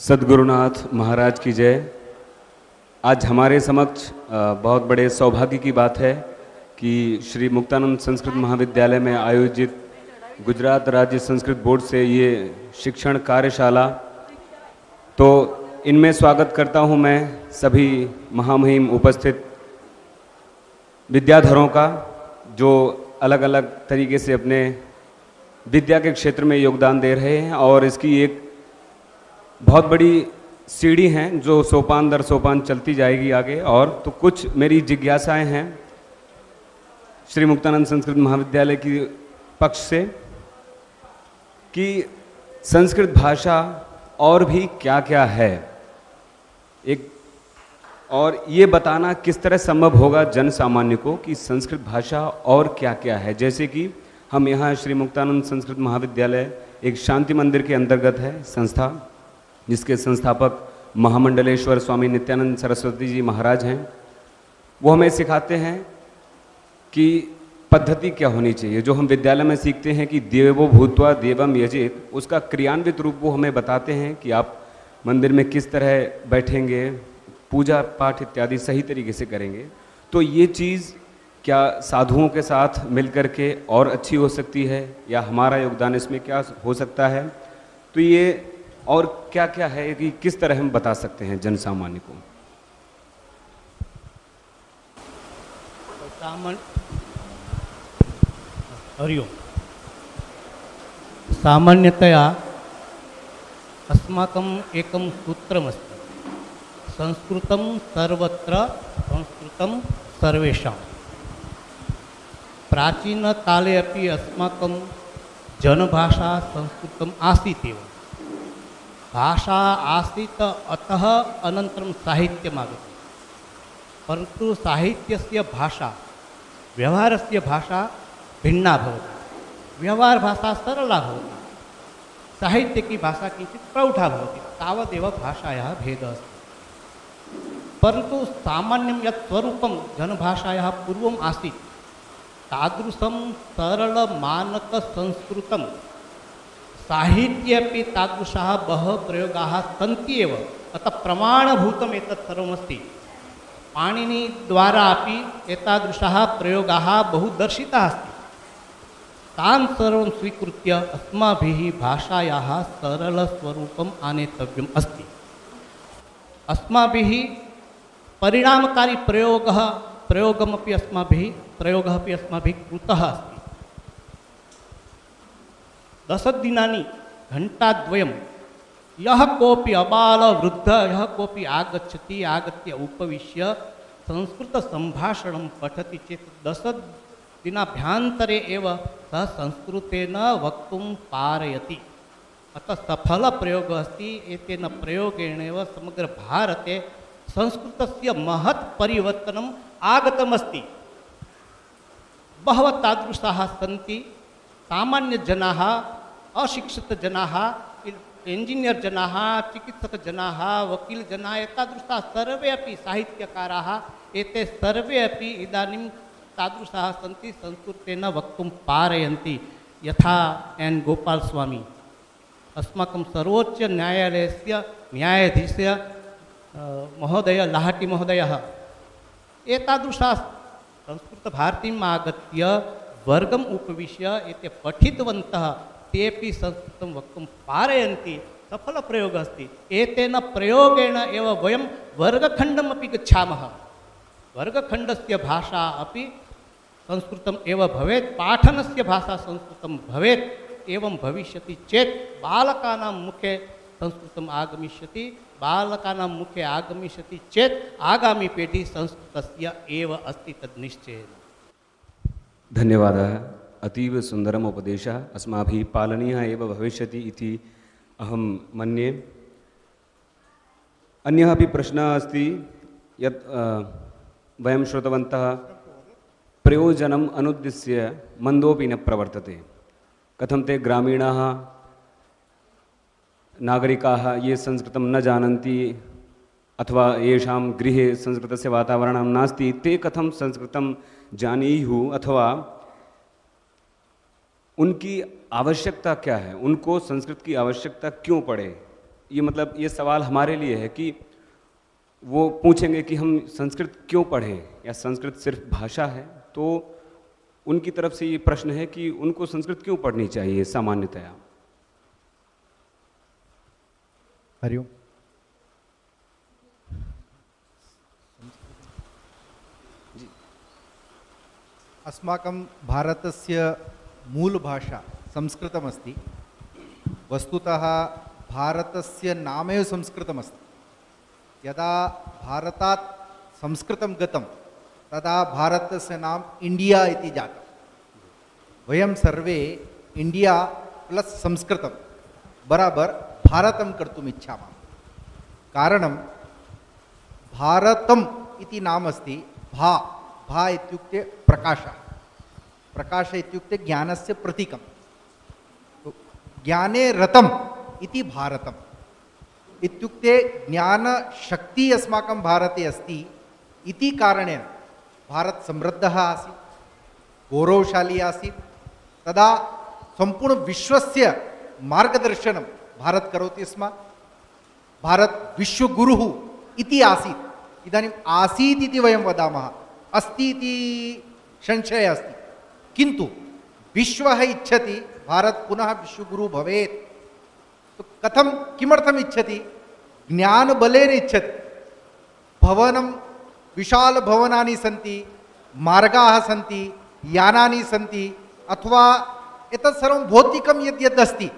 सद्गुरुनाथ महाराज की जय। आज हमारे समक्ष बहुत बड़े सौभाग्य की बात है कि श्री मुक्तानंद संस्कृत महाविद्यालय में आयोजित गुजरात राज्य संस्कृत बोर्ड से ये शिक्षण कार्यशाला, तो इनमें स्वागत करता हूँ मैं सभी महामहिम उपस्थित विद्याधरों का, जो अलग अलग तरीके से अपने विद्या के क्षेत्र में योगदान दे रहे हैं। और इसकी एक बहुत बड़ी सीढ़ी हैं जो सोपान दर सोपान चलती जाएगी आगे। और तो कुछ मेरी जिज्ञासाएं हैं श्री मुक्तानंद संस्कृत महाविद्यालय की पक्ष से कि संस्कृत भाषा और भी क्या क्या है, एक और ये बताना किस तरह संभव होगा जन सामान्य को कि संस्कृत भाषा और क्या क्या है। जैसे कि हम यहाँ श्री मुक्तानंद संस्कृत महाविद्यालय एक शांति मंदिर के अंतर्गत है संस्था, जिसके संस्थापक महामंडलेश्वर स्वामी नित्यानंद सरस्वती जी महाराज हैं। वो हमें सिखाते हैं कि पद्धति क्या होनी चाहिए। जो हम विद्यालय में सीखते हैं कि देवो भूत्वा देवम यजेत, उसका क्रियान्वित रूप वो हमें बताते हैं कि आप मंदिर में किस तरह बैठेंगे, पूजा पाठ इत्यादि सही तरीके से करेंगे। तो ये चीज़ क्या साधुओं के साथ मिलकर के और अच्छी हो सकती है, या हमारा योगदान इसमें क्या हो सकता है। तो ये और क्या क्या है कि किस तरह हम बता सकते हैं जन सामान्य को। हरिओम। सामान्यतया अस्माकम् एकं सूत्रमस्ति, संस्कृतं सर्वत्र संस्कृतं सर्वेषां। प्राचीनकाले अपि अस्माकं जनभाषा संस्कृतम् आसीत् एव। भाषा आसीत्, अतः अनन्तरं साहित्यम् आगतं। परन्तु साहित्यस्य भाषा व्यवहारस्य भाषा भिन्ना भवति। व्यवहारभाषा सरला भवति, साहित्य की भाषा किञ्चित् प्रौढा भवति। तावदेव भाषायाः भेदः अस्ति। परन्तु सामान्यं यत् स्वरूपं जनभाषायाः पूर्वम् आसीत्, तादृशं सरलमानकसंस्कृतं साहित्येपि तादृशाः बहवः प्रयोगाः सन्ति एव। अतः प्रमाणभूतम् एतत् सर्वमस्ति। पाणिनिद्वारा अपि एतादृशाः प्रयोगाः बहु दर्शिताः अस्ति। तान् सर्वं स्वीकृत्य अस्माभिः भाषायाः सरलस्वरूपम् आनेतव्यम् अस्ति। अस्माभिः परिणामकारी प्रयोगमपि अस्माभिः कृतः अस्ति। 10 दिनानि घण्टाद्वयं यः कोऽपि अबालवृद्धः यः कोऽपि आगत्य उपविश्य संस्कृतसम्भाषणं पठति चेत् 10 दिनाभ्यन्तरे एव सः संस्कृतेन वक्तुं पारयति। अतः सफलप्रयोगः अस्ति। एतेन प्रयोगेण एव समग्र भारते संस्कृतस्य महत् परिवर्तनम् आगतमस्ति। बहवः तादृशाः सन्ति। सामान्यजनाः, अशिक्षितजनाः, इंजीनियर् जनाः, चिकित्सकजनाः, वकीलजनाः, एतादृशाः सर्वे अपि साहित्यकाराः, एते सर्वे अपि इदानीं तादृशाः सन्ति, संस्कृतेन वक्तुं पारयन्ति। यथा एन् गोपालस्वामी, अस्माकं सर्वोच्चन्यायालयस्य न्यायाधीशः महोदय लाहटी महोदयः, एतादृशा संस्कृतभारतीम् आगत्य वर्गम् उपविश्य एते पठितवन्तः, तेपि संस्कृतं वक्तुं पारयन्ति। सफलप्रयोगः अस्ति। एतेन प्रयोगेण एव वयं वर्गखण्डमपि गच्छामः। वर्गखण्डस्य भाषा अपि संस्कृतम् एव भवेत्, पाठनस्य भाषा संस्कृतं भवेत्। एवं भविष्यति चेत् बालकानां मुखे संस्कृतम् आगमिष्यति। बालकानां मुखे आगमिष्यति चेत् आगामी पीढ़ी संस्कृतस्य एव अस्ति, तद् निश्चयेन। धन्यवादः। अतीव सुंदरम उपदेशः अस्माभिः पालनीयः एव भविष्यति इति अहं मन्ये। अन्यः अपि प्रश्नः अस्ति यत् वयं श्रुतवन्तः, प्रयोजनम् अनुद्दिश्य मन्दोऽपि न प्रवर्तते। कथं ते ग्रामीणाः नागरिकाः ये संस्कृतं न जानन्ति अथवा येषां गृहे संस्कृतस्य वातावरणं नास्ति, ते कथं संस्कृतं जानीयुः, अथवा उनकी आवश्यकता क्या है, उनको संस्कृत की आवश्यकता क्यों पड़े, ये मतलब ये सवाल हमारे लिए है कि वो पूछेंगे कि हम संस्कृत क्यों पढ़ें, या संस्कृत सिर्फ भाषा है, तो उनकी तरफ से ये प्रश्न है कि उनको संस्कृत क्यों पढ़नी चाहिए सामान्यतया। हरिओम। अस्माकं भारतस्य मूलभाषा संस्कृतमस्ति। वस्तुतः भारतस्य नामेव संस्कृतमस्ति। यदा भारतात् संस्कृतं गतं तदा भारतस्य नाम इंडिया इति जातं। वयं सर्वे इंडिया प्लस संस्कृतं बराबर भारतं कर्तुम् इच्छामः। कारणं भारतम् इति नाम अस्ति। भा भा इत्युक्ते प्रकाशः। प्रकाश इत्युक्ते ज्ञानस्य प्रतीकं। तो ज्ञाने रतम् इति भारतम् इत्युक्ते ज्ञानशक्ति अस्माकं भारते अस्ति इति कारणेन भारत समृद्धः आसीत्, गौरवशाली आसीत्। तदा संपूर्ण विश्वस्य मार्गदर्शनं भारत करोति स्म। भारत विश्वगुरुः इति आसीत्। इदानीम् आसीत् इति वयं वदामः, अस्ति इति संशयः अस्ति, किन्तु विश्वः इच्छति भारत पुनः विश्वगुरुः भवेत्। तो कथं किमर्थम् इच्छति? ज्ञानबलेन इच्छति। भवनं विशाल भवनानि सन्ति, मार्गाः सन्ति, यानानि सन्ति, अथवा एतत् सर्वं भौतिकं यद् अस्ति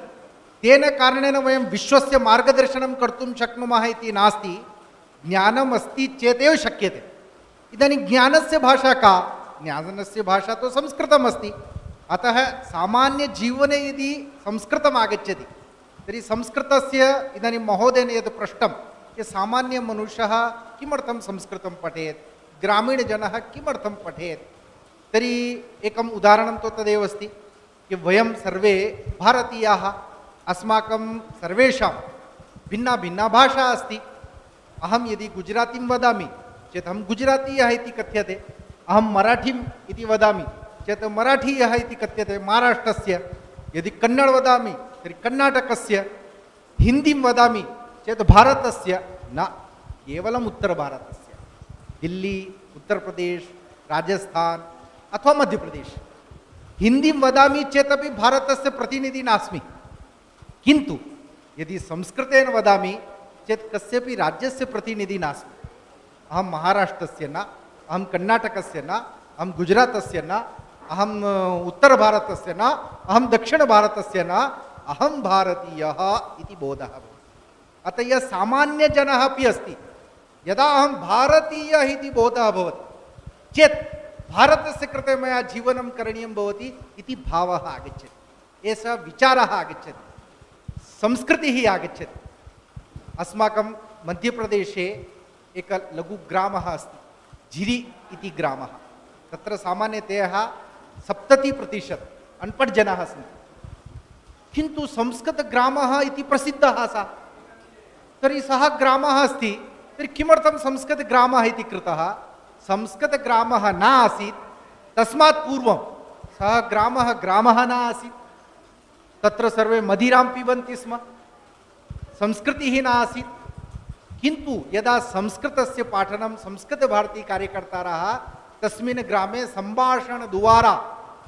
तेन कारणेन वयं विश्वस्य मार्गदर्शनं कर्तुं शक्नुमः इति नास्ति। ज्ञानम् अस्ति चेदेव शक्यते। इदानीं ज्ञानस्य भाषा का? ज्ञानस्य भाषा तो संस्कृतम् अस्ति। अतः सामान्यजीवने यदि संस्कृतम् आगच्छति तर्हि संस्कृतस्य इदानीं महोदयेन यद् पृष्टं कि सामान्यमनुष्यः किमर्थं संस्कृतं पठेत्, ग्रामीणजनः किमर्थं पठेत्, तर्हि एकम् उदाहरणं तु तदेव अस्ति कि वयं सर्वे भारतीयाः, अस्माकं सर्वेषां भिन्ना भिन्ना भाषा अस्ति। अहं यदि गुजरातीं वदामि चेत् अहं गुजरातीयः इति कथ्यते। अहं मराठीम् इति वदामि चेत् मराठीयः इति कथ्यते महाराष्ट्रस्य। यदि कन्नड वदामि तर्हि कर्णाटकस्य। हिन्दीं वदामि चेत् भारतस्य न, केवलम् उत्तरभारतस्य, दिल्ली, उत्तरप्रदेश, राजस्थान अथवा मध्यप्रदेश। हिन्दीं वदामि चेदपि भारतस्य प्रतिनिधि नास्मि। किन्तु यदि संस्कृतेन वदामि चेत् कस्यपि राज्यस्य प्रतिनिधि नास्मि। अहं महाराष्ट्रस्य न, अहं कर्णाटकस्य न, अहं गुजरातस्य न, अहम उत्तरभारतस्य न, अहम दक्षिणभारतस्य न, अहम भारतीयः इति बोधः भवति। अतः यः सामान्यजनः अपि अस्ति, यदा अहं भारतीयः इति बोधः भवति चेत् भारतस्य कृते मया जीवनं करणीयं भवति इति भावः आगच्छति, एषः विचारः आगच्छति, संस्कृतिः आगच्छति। अस्माकं मध्यप्रदेशे एकः लघुग्रामः अस्ति, झिरि इति ग्रामः। तत्र सामान्यतया 70% अनपढ़जनाः सन्ति, किन्तु संस्कृतग्रामः इति प्रसिद्धः सः। तर्हि सः ग्रामः अस्ति, तर्हि किमर्थं संस्कृतग्रामः इति कृतः? संस्कृतग्रामः न आसीत्, तस्मात् पूर्वं सः ग्रामः ग्रामः न आसीत्। तत्र सर्वे मदिरां पिबन्ति स्म, संस्कृतिः न आसीत्। किन्तु यदा संस्कृतस्य पाठनं संस्कृतभारती कार्यकर्तारः तस्मिन् ग्रामे सम्भाषणद्वारा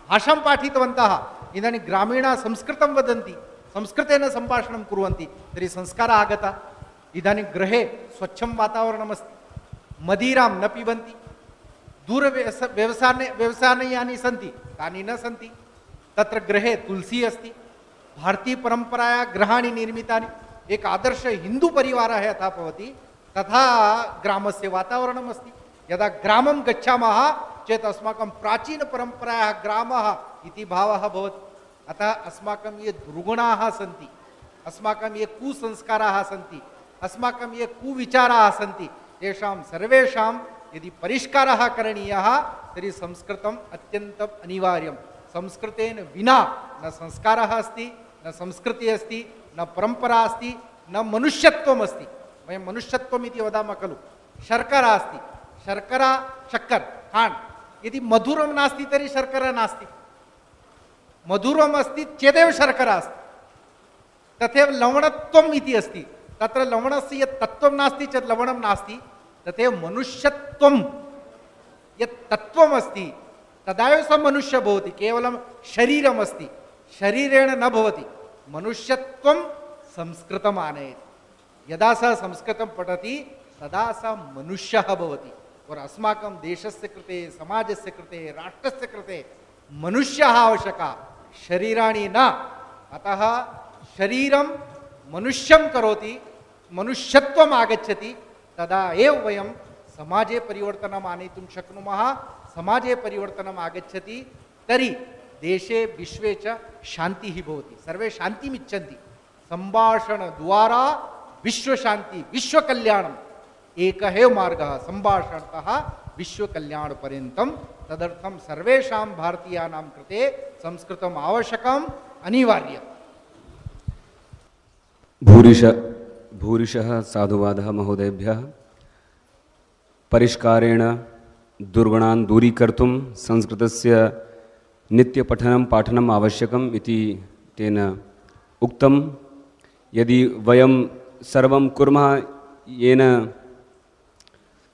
भाषां पाठितवन्तः। इदानीं ग्रामीणाः संस्कृतं वदन्ति, संस्कृतेन सम्भाषणं कुर्वन्ति, तर्हि संस्कारः आगतः। इदानीं गृहे स्वच्छं वातावरणमस्ति, मदिरां न पिबन्ति, व्यवसायानि सन्ति तानि न सन्ति। तत्र गृहे तुलसी अस्ति, भारतीयपरम्पराया गृहाणि निर्मितानि, एक आदर्श हिंदू परिवारः यथा भवति तथा ग्रामस्य वातावरणम् अस्ति। यदा ग्रामं गच्छामः चेत् अस्माकं प्राचीनपरम्परायाः ग्रामः इति भावः भवति। अतः अस्माकं ये दुर्गुणाः सन्ति, अस्माकं ये कुसंस्काराः सन्ति, अस्माकं ये कुविचाराः सन्ति, तेषां सर्वेषां यदि परिष्कारः करणीयः तर्हि संस्कृतम् अत्यन्तम् अनिवार्यं। संस्कृतेन विना न संस्कारः अस्ति, न संस्कृतिः अस्ति, न परंपरा अस्ति, न मनुष्यत्वम् अस्ति। वयं मनुष्यत्वम् इति वदामः खलु। शर्करा अस्ति, शर्करा शक्कर खाण्ड्, यदि मधुरं नास्ति तर्हि शर्करा नास्ति, मधुरम् अस्ति चेदेव शर्करा अस्ति। तथैव लवणत्वम् इति अस्ति, तत्र लवणस्य यत् तत्त्वं नास्ति चेत् लवणं नास्ति, तथैव मनुष्यत्वं यत् तत्त्वम् अस्ति तदा एव सः मनुष्यः भवति। केवलं शरीरम् अस्ति, शरीरेण न भवति। मनुष्यत्वं संस्कृतम् आनयति। यदा सः संस्कृतं पठति तदा सः मनुष्यः भवति। और अस्माकं देशस्य कृते, समाजस्य कृते, राष्ट्रस्य कृते मनुष्यः आवश्यकः, शरीराणि न। अतः शरीरं मनुष्यं करोति, मनुष्यत्वम् आगच्छति, तदा एव वयं समाजे परिवर्तनम् आनेतुं शक्नुमः। समाजे परिवर्तनम् आगच्छति तर्हि देशे विश्वे च शान्तिः भवति। सर्वे शान्तिम् इच्छन्ति। सम्भाषणद्वारा विश्वशान्ति, विश्वकल्याणम् एकः एव मार्गः, सम्भाषणतः विश्वकल्याणपर्यन्तं। तदर्थं सर्वेषां भारतीयानां कृते संस्कृतम् आवश्यकम्, अनिवार्यम्। भूरिशः साधुवादः महोदयेभ्यः। परिष्कारेण दुर्गुणान् दूरीकर्तुं संस्कृतस्य नित्यपठनं पाठनम् आवश्यकम् इति तेन उक्तं। यदि वयं सर्वं कुर्मः येन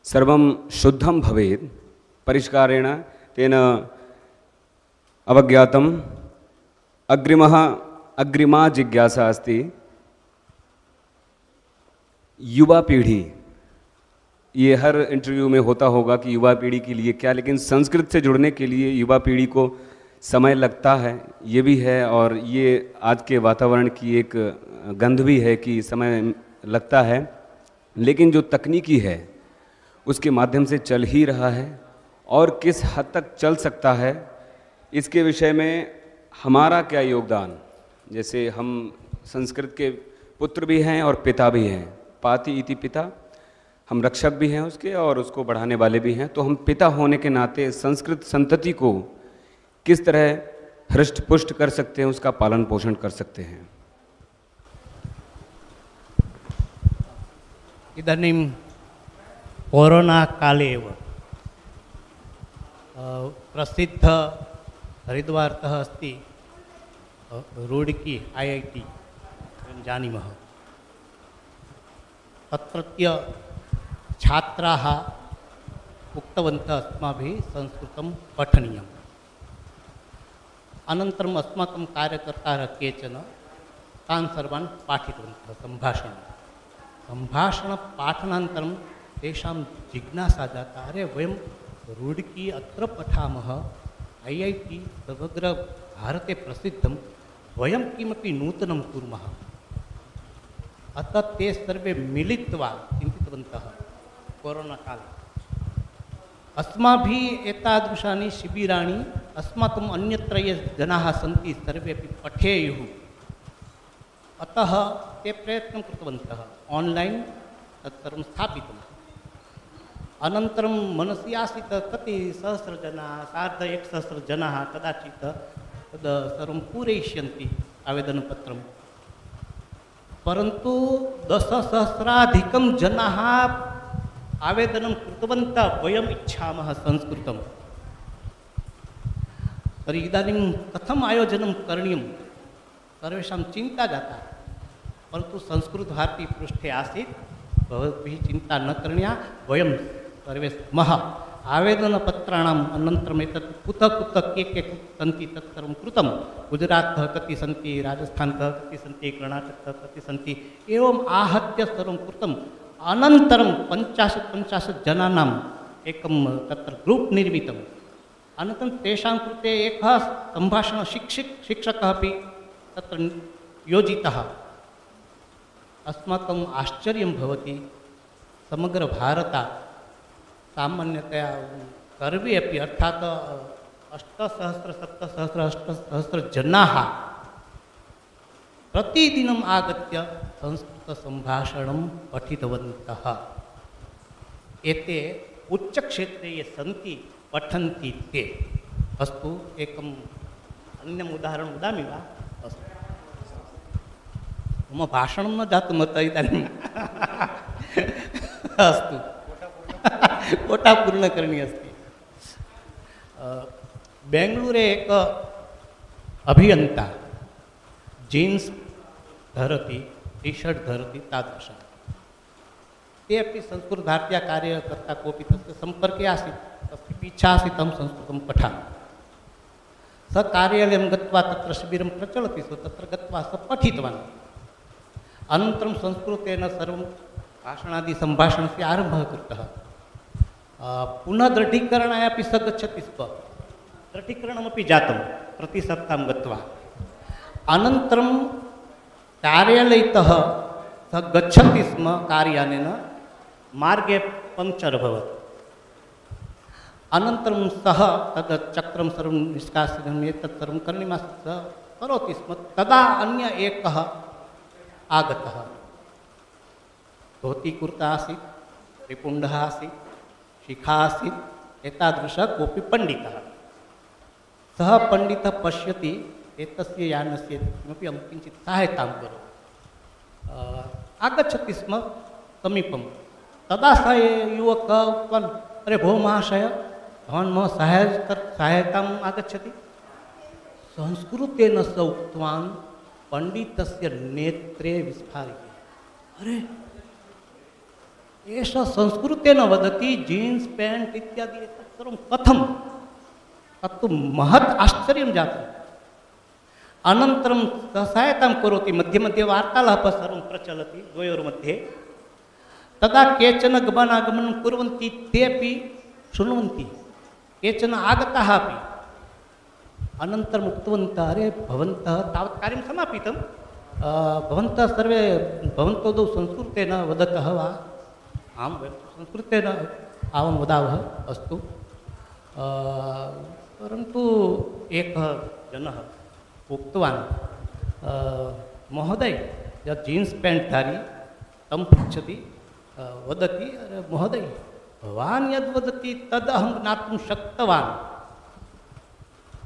सर्वं शुद्धं भवेत्, परिष्कारेण तेन अवज्ञातम्। अग्रिमा जिज्ञासा अस्ति, युवा पीढ़ी। ये हर इंटरव्यू में होता होगा कि युवा पीढ़ी के लिए क्या, लेकिन संस्कृत से जुड़ने के लिए युवा पीढ़ी को समय लगता है, ये भी है। और ये आज के वातावरण की एक गंध भी है कि समय लगता है, लेकिन जो तकनीकी है उसके माध्यम से चल ही रहा है। और किस हद तक चल सकता है, इसके विषय में हमारा क्या योगदान। जैसे हम संस्कृत के पुत्र भी हैं और पिता भी हैं, पाति इति पिता, हम रक्षक भी हैं उसके और उसको बढ़ाने वाले भी हैं। तो हम पिता होने के नाते संस्कृत संतति को किस तरह हृष्ट पुष्ट कर सकते हैं, उसका पालन पोषण कर सकते हैं। इदानीं कोरोना काले एव प्रसिद्ध हरिद्वारतः अस्ति रूडकी IIT वयं जानीमः। तत्रत्य छात्राः उक्तवन्तः अस्माभिः संस्कृतं पठनीयम्। अनन्तरम् अस्माकं कार्यकर्तारः केचन तान् सर्वान् पाठितवन्तः सम्भाषणपाठनानन्तरं तेषां जिज्ञासा जाता, अरे वयं रूडकी अत्र पठामः, IIT समग्र भारते प्रसिद्धं, वयं किमपि नूतनं कुर्मः। अतः ते सर्वे मिलित्वा चिन्तितवन्तः कोरोना काले अस्माभिः एतादृशानि शिबिराणि अस्माकम् अन्यत्र ये जनाः सन्ति सर्वेपि पठेयुः। अतः ते प्रयत्नं कृतवन्तः, आन्लैन् तत्सर्वं स्थापितम्। अनन्तरं मनसि आसीत् कति सहस्रजनाः, 1,100 जनाः कदाचित् तद् सर्वं पूरयिष्यन्ति आवेदनपत्रं, परन्तु 10,000-अधिकं जनाः आवेदनं कृतवन्तः, वयम् इच्छामः संस्कृतं। तर्हि इदानीं कथम् आयोजनं करणीयं, सर्वेषां चिन्ता जाता। परन्तु संस्कृतभारती पृष्ठे आसीत्, भवद्भिः चिन्ता न करणीया, वयं सर्वे स्मः। आवेदनपत्राणाम् अनन्तरम् एतत् कुतः कुतः के सन्ति तत्सर्वं कृतं। गुजरातः कति सन्ति, राजस्थानतः कति सन्ति, कर्णाटकतः कति सन्ति, एवम् आहत्य सर्वं कृतम्। अनन्तरं 50 जनानाम् एकं तत्र ग्रूप् निर्मितम्। अनन्तरं तेषां कृते एकः सम्भाषणशिक्षकः अपि तत्र योजितः। अस्माकम् आश्चर्यं भवति, समग्रभारतात् सामान्यतया सर्वे अपि अर्थात् 8,000, 7,000, 8,000 जनाः प्रतिदिनम् आगत्य संस्कृतसम्भाषणं पठितवन्तः। एते उच्चक्षेत्रे ये सन्ति पठन्ति ते। अस्तु, एकम् अन्यम् उदाहरणं वदामि वा? अस्तु, मम भाषणं न जातमत इदानीम्। अस्तु, कोटा पूर्णकरणी अस्ति। बेङ्गलूरे एक अभियन्ता जीन्स् धरति, टी-शर्ट धरति तादृशं ते अपि संस्कृतभारत्या कार्यकर्ता कोऽपि तस्य सम्पर्के आसीत्, तस्यापि इच्छा आसीत् अहं संस्कृतं पठामि। सः कार्यालयं गत्वा तत्र शिबिरं प्रचलति स्म, तत्र गत्वा सः पठितवान्। अनन्तरं संस्कृतेन सर्वं भाषणादि सम्भाषणस्य आरम्भः कृतः। पुनः दृढीकरणाय अपि सः गच्छति स्म, दृढीकरणमपि जातं प्रतिसप्ताहं गत्वा। अनन्तरं कार्यालयतः सः गच्छति स्म कार्यानेन, मार्गे पञ्चर् अभवत्। अनन्तरं सः तद् चक्रं सर्वं निष्कासनीयम् एतत् सर्वं करणीयमासीत्, सः करोति स्म। तदा अन्य एकः आगतः, धोती कुर्ता आसीत्, त्रिपुण्डः आसीत्, शिखा आसीत्, एतादृशः कोऽपि पण्डितः। सः पण्डितः पश्यति एतस्य यानस्य किमपि अहं किञ्चित् सहायतां करोमि, आगच्छति स्म समीपं। तदा सः युवकः उक्तवान्, अरे भो महाशय, भवान् मम सहायताम् आगच्छति। संस्कृतेन सः उक्तवान्, पण्डितस्य नेत्रे विस्फार्य। अरे एषः संस्कृतेन वदति, जीन्स् पेण्ट् इत्यादि एतत् सर्वं कथं? तत्तु महत् आश्चर्यं जातम्। अनन्तरं सः सहायतां करोति, मध्ये मध्ये वार्तालापः सर्वं प्रचलति द्वयोर्मध्ये। तदा केचन गमनागमनं कुर्वन्ति, ते अपि शृण्वन्ति, केचन आगताः अपि। अनन्तरम् उक्तवन्तः, अरे भवन्तः तावत् कार्यं समापितं, भवन्तः सर्वे भवन्तौ द्वौ संस्कृतेन वदतः वा? आं, वयं संस्कृतेन आवां वदामः, अस्तु। परन्तु एकः जनः उक्तवान्, महोदय, यत् जीन्स् पेण्ट् धारी तं पृच्छति, वदति, अरे महोदय, भवान् यद् वदति तद् अहं ज्ञातुं शक्तवान्।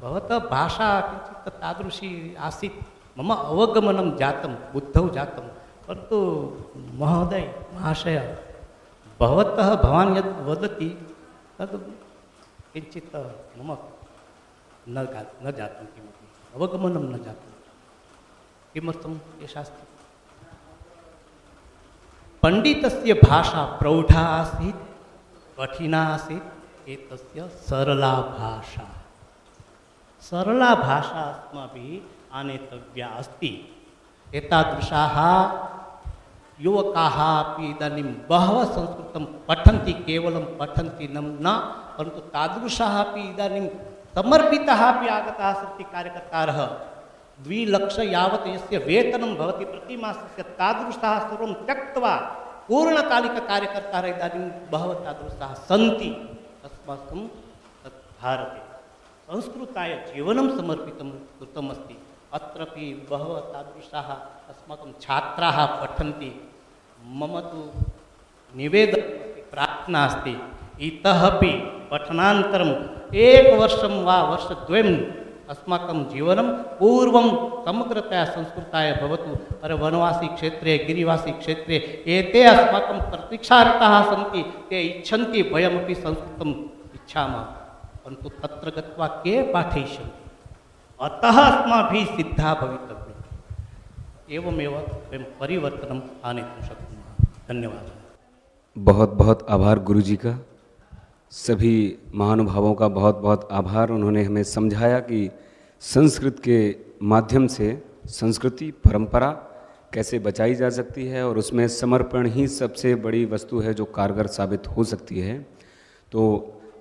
भवतः भाषा किञ्चित् तादृशी आसीत्, मम अवगमनं जातं, बुद्धौ जातं। परन्तु महोदय, महाशय, भवान् यद् वदति तद् किञ्चित् मम न जातं, किमपि अवगमनं न जातं। किमर्थम् एषा अस्ति? पण्डितस्य भाषा प्रौढा आसीत्, कठिना आसीत्, एतस्य सरला भाषा। सरला भाषा अस्माभिः आनेतव्या अस्ति। एतादृशाः युवकाः अपि इदानीं बहवः संस्कृतं पठन्ति, केवलं पठन्ति न, परन्तु तादृशाः अपि इदानीं समर्पिताः अपि आगताः सन्ति कार्यकर्तारः। 2 लक्ष यावत् यस्य वेतनं भवति प्रतिमासस्य, तादृशाः सर्वं त्यक्त्वा पूर्णकालिककार्यकर्तारः इदानीं बहवः तादृशाः सन्ति। अस्माकं भारते संस्कृताय जीवनं समर्पितं कृतमस्ति। अत्रापि बहवः तादृशाः अस्माकं छात्राः पठन्ति। मम तु निवेदनं, प्रार्थना अस्ति, इतः अपि पठनानन्तरं 1 वर्षं वा वर्षद्वयम् अस्माकं जीवनं पूर्वं समग्रतया संस्कृताय भवतु। अरे वनवासी क्षेत्रे, गिरिवासी क्षेत्रे एते अस्माकं प्रतीक्षारताः सन्ति, ते इच्छन्ति वयमपि संस्कृतम् इच्छामः, परन्तु तत्र गत्वा के पाठयिष्यन्ति? अतः अस्माभिः सिद्धः भवितव्यम्। एवमेव वयं परिवर्तनम् आनेतुं शक्नुमः। धन्यवादः। बहुत बहुत आभार गुरुजी का, सभी महानुभावों का बहुत बहुत आभार। उन्होंने हमें समझाया कि संस्कृत के माध्यम से संस्कृति परंपरा कैसे बचाई जा सकती है और उसमें समर्पण ही सबसे बड़ी वस्तु है जो कारगर साबित हो सकती है। तो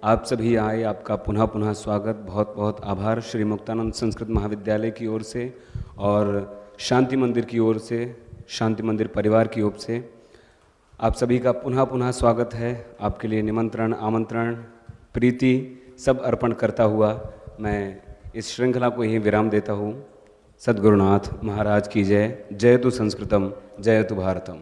आप सभी आए, आपका पुनः पुनः स्वागत, बहुत बहुत आभार श्री मुक्तानंद संस्कृत महाविद्यालय की ओर से और शांति मंदिर की ओर से, शांति मंदिर परिवार की ओर से आप सभी का पुनः पुनः स्वागत है। आपके लिए निमंत्रण, आमंत्रण, प्रीति सब अर्पण करता हुआ मैं इस श्रृंखला को यहीं विराम देता हूँ। सद्गुरुनाथ महाराज की जय। जय तु संस्कृतम, जय तु भारतम।